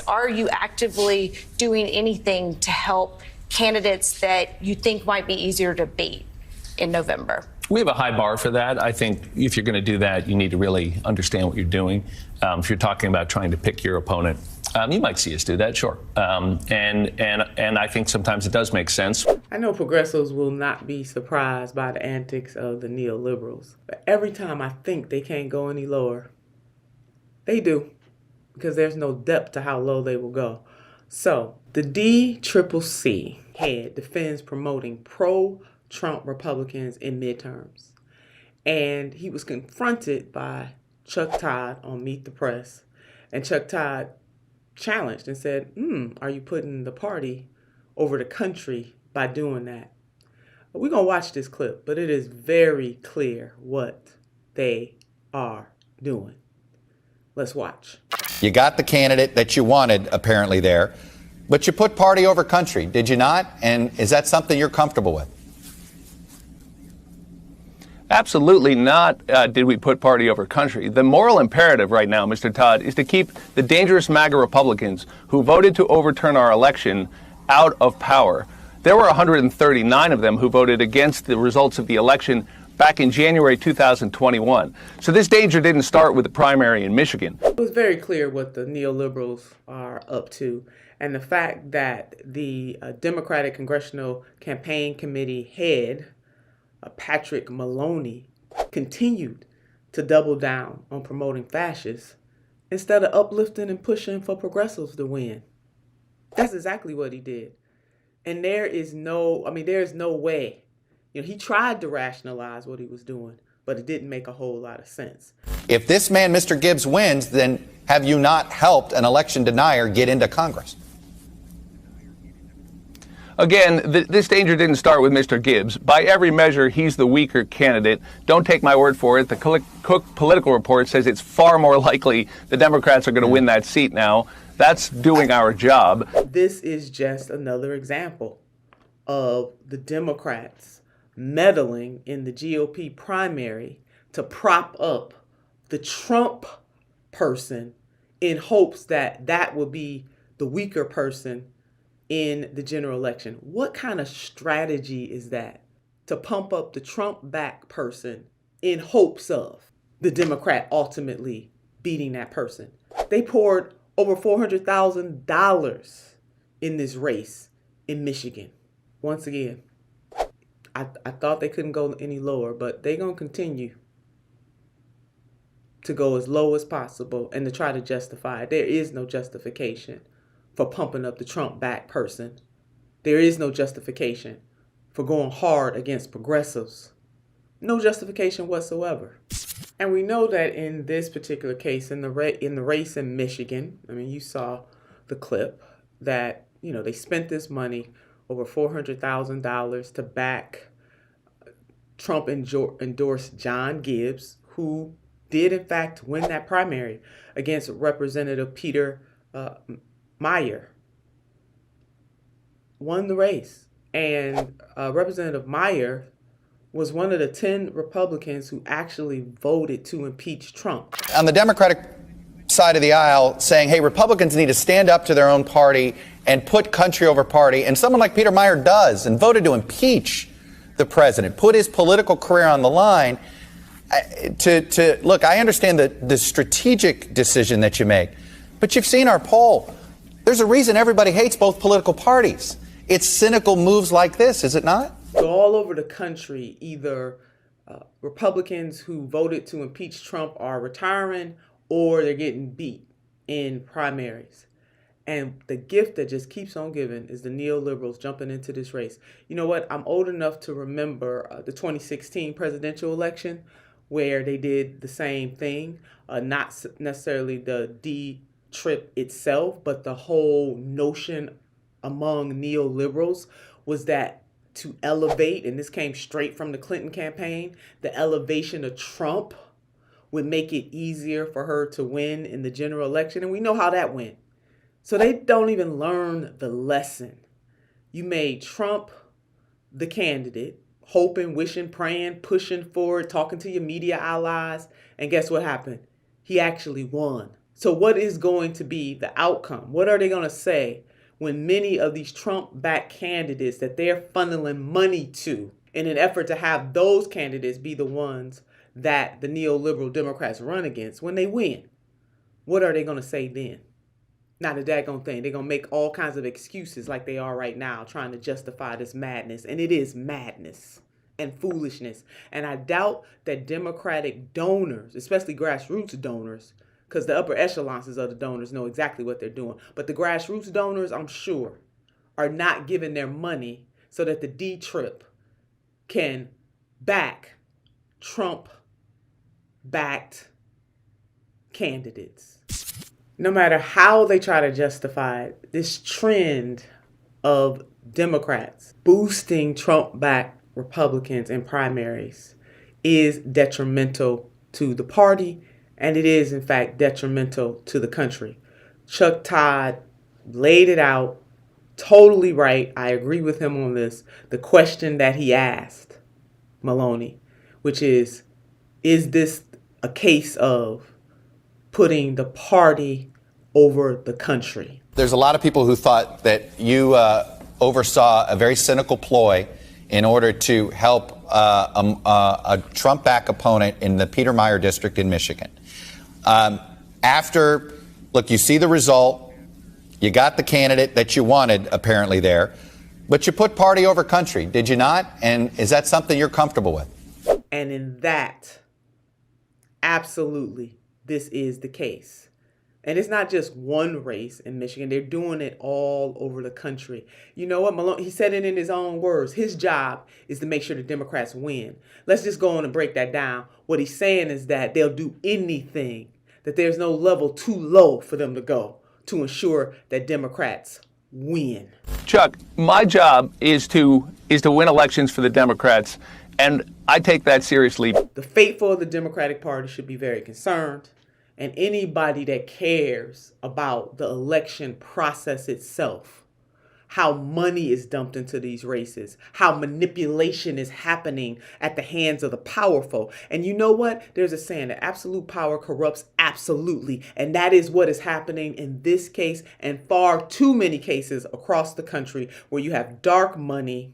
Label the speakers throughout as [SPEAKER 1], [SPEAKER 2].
[SPEAKER 1] Are you actively doing anything to help candidates that you think might be easier to beat in November?
[SPEAKER 2] We have a high bar for that. I think if you're going to do that, you need to really understand what you're doing. If you're talking about trying to pick your opponent, you might see us do that, sure. And I think sometimes it does make sense.
[SPEAKER 3] I know progressives will not be surprised by the antics of the neoliberals, but every time I think they can't go any lower, they do, because there's no depth to how low they will go. So the DCCC head defends promoting pro-Trump Republicans in midterms. And he was confronted by Chuck Todd on Meet the Press. And Chuck Todd challenged and said, are you putting the party over the country by doing that? We're going to watch this clip, but it is very clear what they are doing. Let's watch.
[SPEAKER 4] You got the candidate that you wanted, apparently, there, but you put party over country, did you not? And is that something you're comfortable with?
[SPEAKER 2] Absolutely not did we put party over country. The moral imperative right now, Mr. Todd, is to keep the dangerous MAGA Republicans who voted to overturn our election out of power. There were 139 of them who voted against the results of the election back in January 2021. So this danger didn't start with the primary in Michigan.
[SPEAKER 3] It was very clear what the neoliberals are up to. And the fact that the Democratic Congressional Campaign Committee head, Patrick Maloney, continued to double down on promoting fascists instead of uplifting and pushing for progressives to win. That's exactly what he did. And there's no way. He tried to rationalize what he was doing, but it didn't make a whole lot of sense.
[SPEAKER 4] If this man, Mr. Gibbs, wins, then have you not helped an election denier get into Congress?
[SPEAKER 2] Again, this danger didn't start with Mr. Gibbs. By every measure, he's the weaker candidate. Don't take my word for it. The Cook Political Report says it's far more likely the Democrats are going to win that seat now. That's doing our job.
[SPEAKER 3] This is just another example of the Democrats meddling in the GOP primary to prop up the Trump person in hopes that that will be the weaker person in the general election. What kind of strategy is that? To pump up the Trump-backed person in hopes of the Democrat ultimately beating that person. They poured over $400,000 in this race in Michigan. Once again, I thought they couldn't go any lower, but they're going to continue to go as low as possible and to try to justify it. There is no justification for pumping up the Trump-backed person. There is no justification for going hard against progressives. No justification whatsoever. And we know that in this particular case, in the race in Michigan, you saw the clip that, they spent this money, over $400,000, to back Trump-endorsed John Gibbs, who did, in fact, win that primary against Representative Peter Meyer. Won the race. And Representative Meyer was one of the 10 Republicans who actually voted to impeach Trump.
[SPEAKER 4] On the Democratic side of the aisle, saying, hey, Republicans need to stand up to their own party and put country over party. And someone like Peter Meyer does, and voted to impeach the president, put his political career on the line. Look, I understand the strategic decision that you make, but you've seen our poll. There's a reason everybody hates both political parties. It's cynical moves like this, is it not?
[SPEAKER 3] So all over the country, either Republicans who voted to impeach Trump are retiring or they're getting beat in primaries. And the gift that just keeps on giving is the neoliberals jumping into this race. You know what? I'm old enough to remember the 2016 presidential election where they did the same thing. Not necessarily the D-trip itself, but the whole notion among neoliberals was that to elevate, and this came straight from the Clinton campaign, the elevation of Trump would make it easier for her to win in the general election. And we know how that went. So they don't even learn the lesson. You made Trump the candidate, hoping, wishing, praying, pushing for it, talking to your media allies. And guess what happened? He actually won. So what is going to be the outcome? What are they going to say when many of these Trump-backed candidates that they're funneling money to in an effort to have those candidates be the ones that the neoliberal Democrats run against when they win? What are they going to say then? Not a daggone thing. They're going to make all kinds of excuses like they are right now, trying to justify this madness. And it is madness and foolishness. And I doubt that Democratic donors, especially grassroots donors, because the upper echelons of the donors know exactly what they're doing. But the grassroots donors, I'm sure, are not giving their money so that the D-Trip can back Trump-backed candidates. No matter how they try to justify it, this trend of Democrats boosting Trump-backed Republicans in primaries is detrimental to the party, and it is, in fact, detrimental to the country. Chuck Todd laid it out totally right. I agree with him on this. The question that he asked Maloney, which is this a case of putting the party over the country?
[SPEAKER 4] There's a lot of people who thought that you oversaw a very cynical ploy in order to help a Trump-backed opponent in the Peter Meyer district in Michigan. Look, you see the result. You got the candidate that you wanted, apparently, there. But you put party over country, did you not? And is that something you're comfortable with?
[SPEAKER 3] And in that, absolutely, this is the case. And it's not just one race in Michigan. They're doing it all over the country. You know what? Maloney, he said it in his own words. His job is to make sure the Democrats win. Let's just go on and break that down. What he's saying is that they'll do anything, that there's no level too low for them to go to ensure that Democrats win.
[SPEAKER 2] Chuck, my job is to win elections for the Democrats, and I take that seriously.
[SPEAKER 3] The faithful of the Democratic Party should be very concerned, and anybody that cares about the election process itself, how money is dumped into these races, how manipulation is happening at the hands of the powerful. And you know what? There's a saying that absolute power corrupts absolutely. And that is what is happening in this case and far too many cases across the country where you have dark money,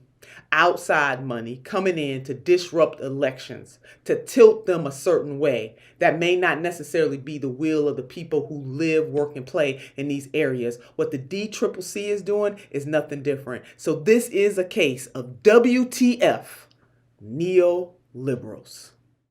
[SPEAKER 3] outside money coming in to disrupt elections, to tilt them a certain way that may not necessarily be the will of the people who live, work, and play in these areas. What the DCCC is doing is nothing different. So this is a case of WTF neoliberals.